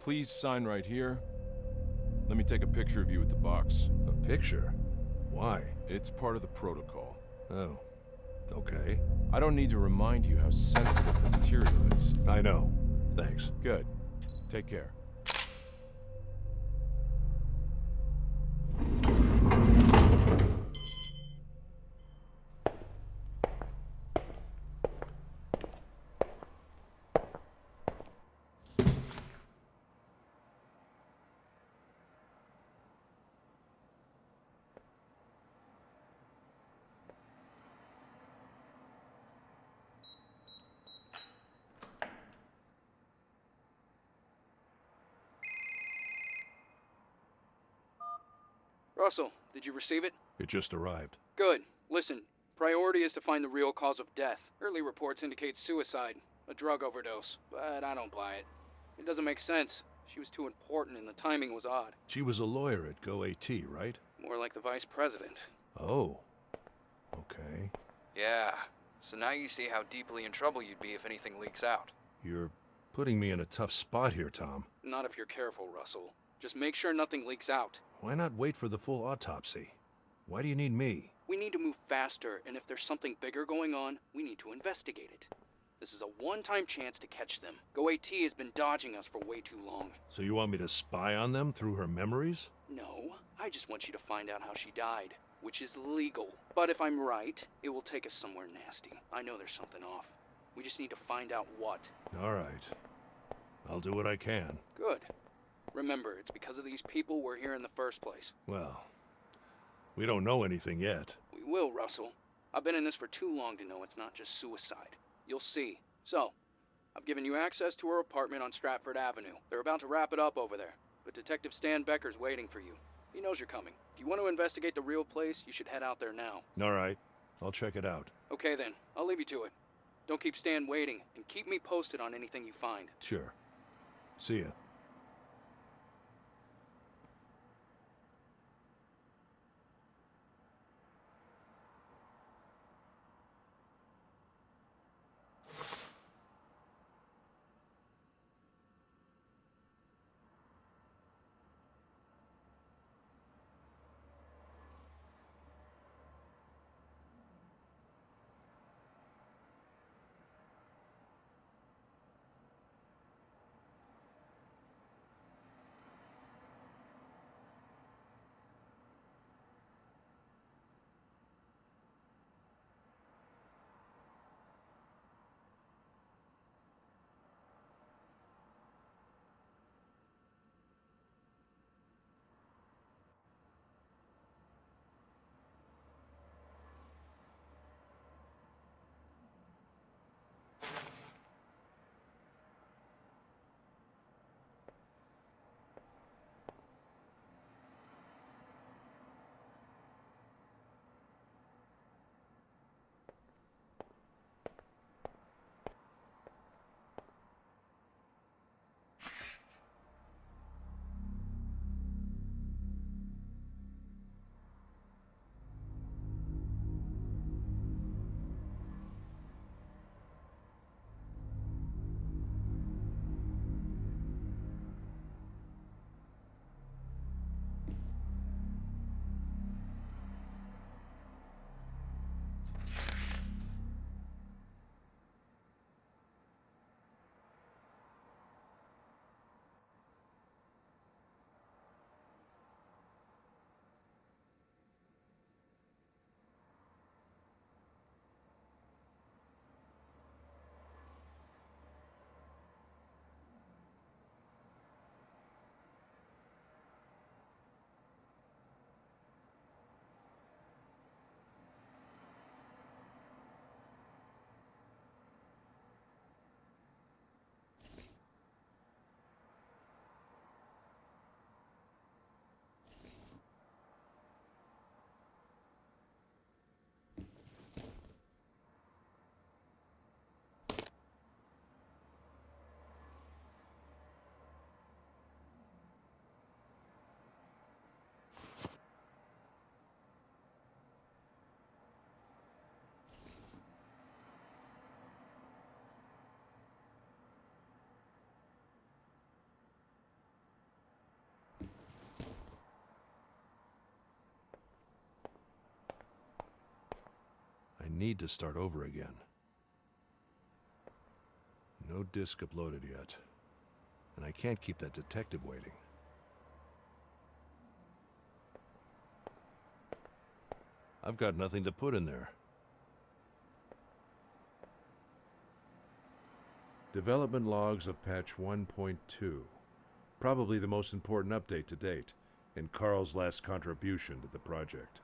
Please sign right here. Let me take a picture of you with the box. A picture? Why? It's part of the protocol. Oh, okay. I don't need to remind you how sensitive the material is. I know. Thanks. Good. Take care. Russell, did you receive it? It just arrived. Good. Listen, priority is to find the real cause of death. Early reports indicate suicide, a drug overdose, but I don't buy it. It doesn't make sense. She was too important and the timing was odd. She was a lawyer at GoAT, right? More like the vice president. Oh. Okay. Yeah. So now you see how deeply in trouble you'd be if anything leaks out. You're putting me in a tough spot here, Tom. Not if you're careful, Russell. Just make sure nothing leaks out. Why not wait for the full autopsy? Why do you need me? We need to move faster, and if there's something bigger going on, we need to investigate it. This is a one-time chance to catch them. GoAT has been dodging us for way too long. So you want me to spy on them through her memories? No, I just want you to find out how she died, which is legal. But if I'm right, it will take us somewhere nasty. I know there's something off. We just need to find out what. All right. I'll do what I can. Good. Remember, it's because of these people we're here in the first place. Well, we don't know anything yet. We will, Russell. I've been in this for too long to know it's not just suicide. You'll see. So, I've given you access to her apartment on Stratford Avenue. They're about to wrap it up over there, but Detective Stan Becker's waiting for you. He knows you're coming. If you want to investigate the real place, you should head out there now. All right. I'll check it out. Okay then, I'll leave you to it. Don't keep Stan waiting, and keep me posted on anything you find. Sure. See ya. need to start over again. No disk uploaded yet. And I can't keep that detective waiting. I've got nothing to put in there. Development logs of patch 1.2. Probably the most important update to date, and Carl's last contribution to the project.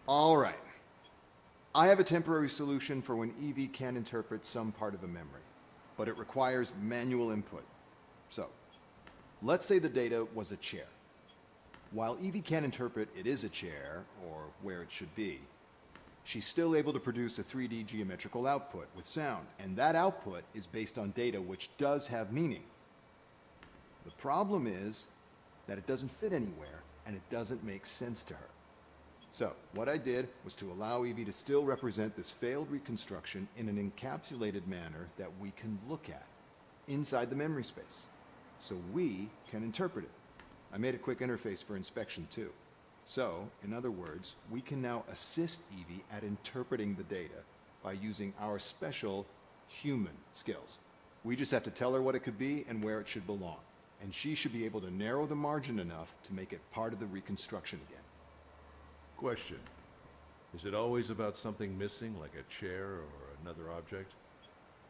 All right. I have a temporary solution for when Evie can interpret some part of a memory, but it requires manual input. So, let's say the data was a chair. While Evie can't interpret it is a chair, or where it should be, she's still able to produce a 3D geometrical output with sound, and that output is based on data which does have meaning. The problem is that it doesn't fit anywhere, and it doesn't make sense to her. So, what I did was to allow Evie to still represent this failed reconstruction in an encapsulated manner that we can look at inside the memory space, so we can interpret it. I made a quick interface for inspection too. So, in other words, we can now assist Evie at interpreting the data by using our special human skills. We just have to tell her what it could be and where it should belong, and she should be able to narrow the margin enough to make it part of the reconstruction again. Question. Is it always about something missing, like a chair or another object?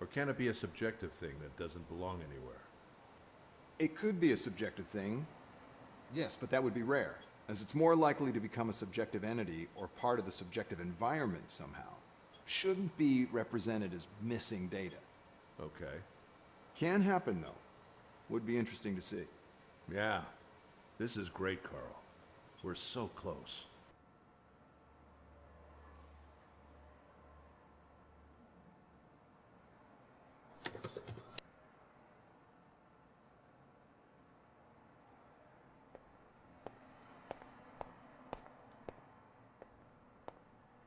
Or can it be a subjective thing that doesn't belong anywhere? It could be a subjective thing, yes, but that would be rare, as it's more likely to become a subjective entity or part of the subjective environment somehow. Shouldn't be represented as missing data. Okay. Can happen, though. Would be interesting to see. Yeah. This is great, Carl. We're so close.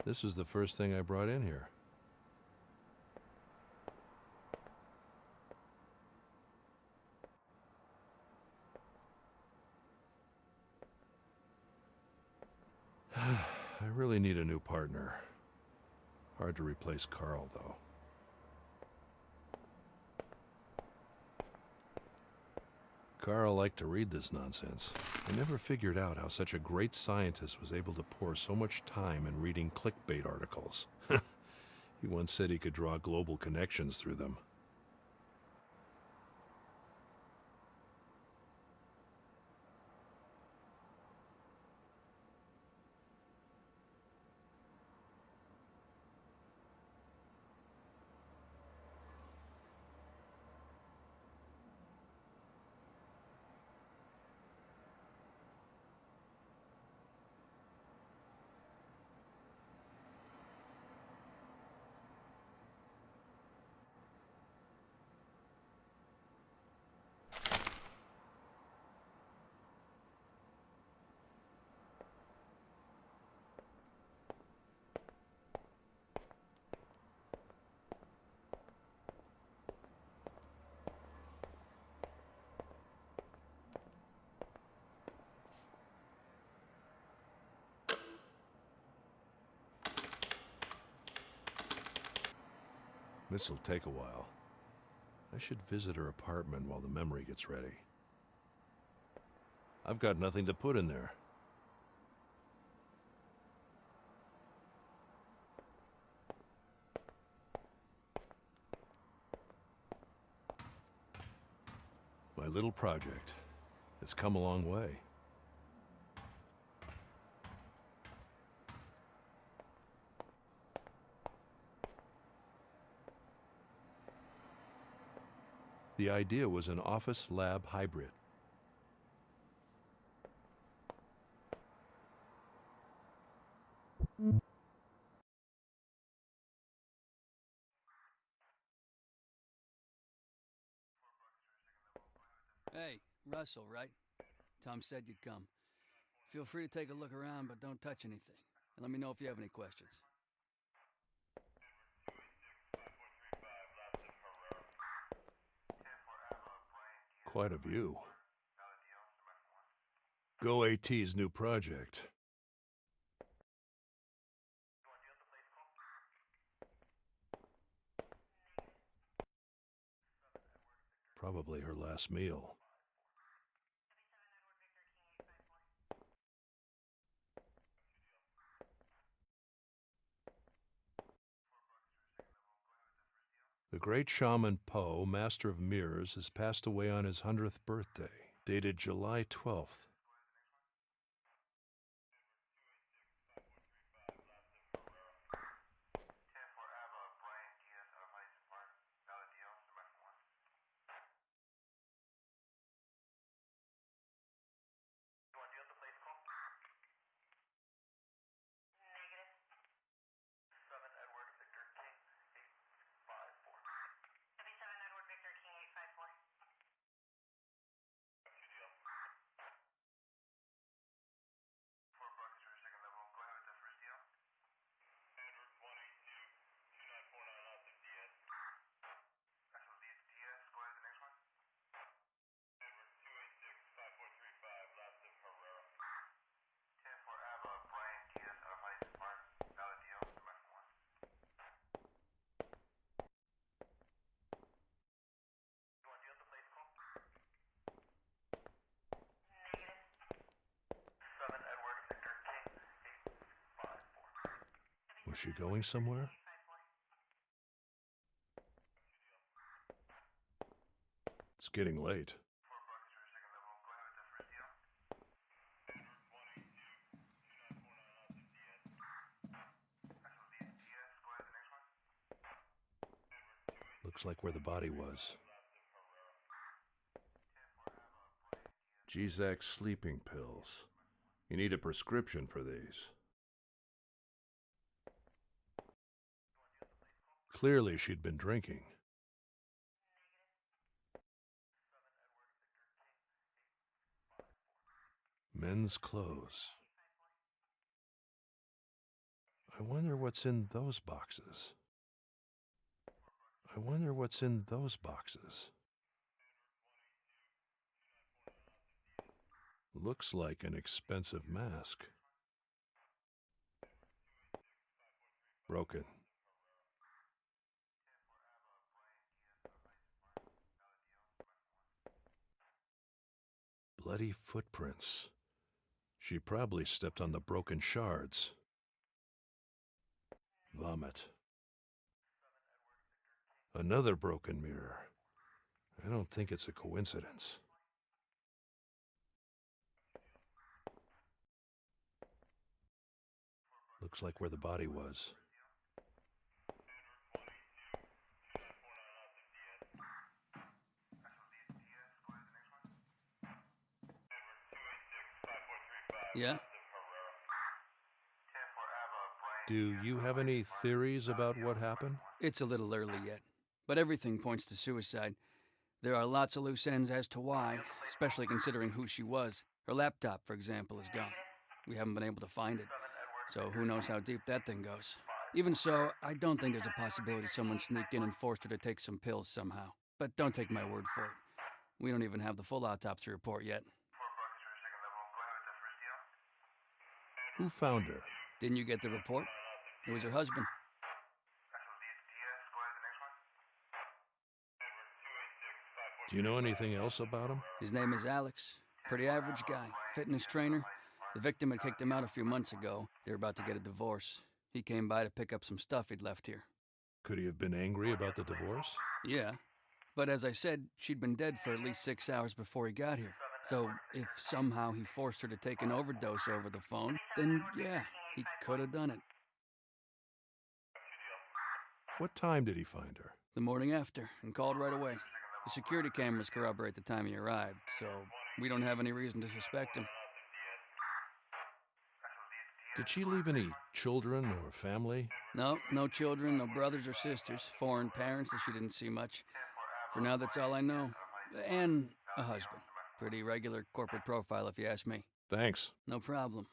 This was the first thing I brought in here. I really need a new partner. Hard to replace Carl, though. Carl liked to read this nonsense. I never figured out how such a great scientist was able to pour so much time in reading clickbait articles. He once said he could draw global connections through them. This'll take a while. I should visit her apartment while the memory gets ready. I've got nothing to put in there. My little project has come a long way. The idea was an office-lab hybrid. Hey, Russell, right? Tom said you'd come. Feel free to take a look around, but don't touch anything. and let me know if you have any questions. Quite a view. Go AT's new project. Probably her last meal. The great shaman Poe, master of mirrors, has passed away on his 100th birthday, dated July 12th. Was she going somewhere? It's getting late. Looks like where the body was. G-Zac sleeping pills. You need a prescription for these. Clearly she'd been drinking. Men's clothes. I wonder what's in those boxes. I wonder what's in those boxes. Looks like an expensive mask. Broken. Bloody footprints. She probably stepped on the broken shards. Vomit. Another broken mirror. I don't think it's a coincidence. Looks like where the body was. Yeah? Do you have any theories about what happened? It's a little early yet, but everything points to suicide. There are lots of loose ends as to why, especially considering who she was. Her laptop, for example, is gone. We haven't been able to find it, so who knows how deep that thing goes. Even so, I don't think there's a possibility someone sneaked in and forced her to take some pills somehow. But don't take my word for it. We don't even have the full autopsy report yet. Who found her? Didn't you get the report? It was her husband. Do you know anything else about him? His name is Alex. Pretty average guy. Fitness trainer. The victim had kicked him out a few months ago. They were about to get a divorce. He came by to pick up some stuff he'd left here. Could he have been angry about the divorce? Yeah. But as I said, she'd been dead for at least 6 hours before he got here. So if somehow he forced her to take an overdose over the phone, then yeah, he could have done it. What time did he find her? The morning after, and called right away. The security cameras corroborate the time he arrived, so we don't have any reason to suspect him. Did she leave any children or family? No, no children, no brothers or sisters, foreign parents that she didn't see much. For now, that's all I know. And a husband. Pretty regular corporate profile, if you ask me. Thanks. No problem.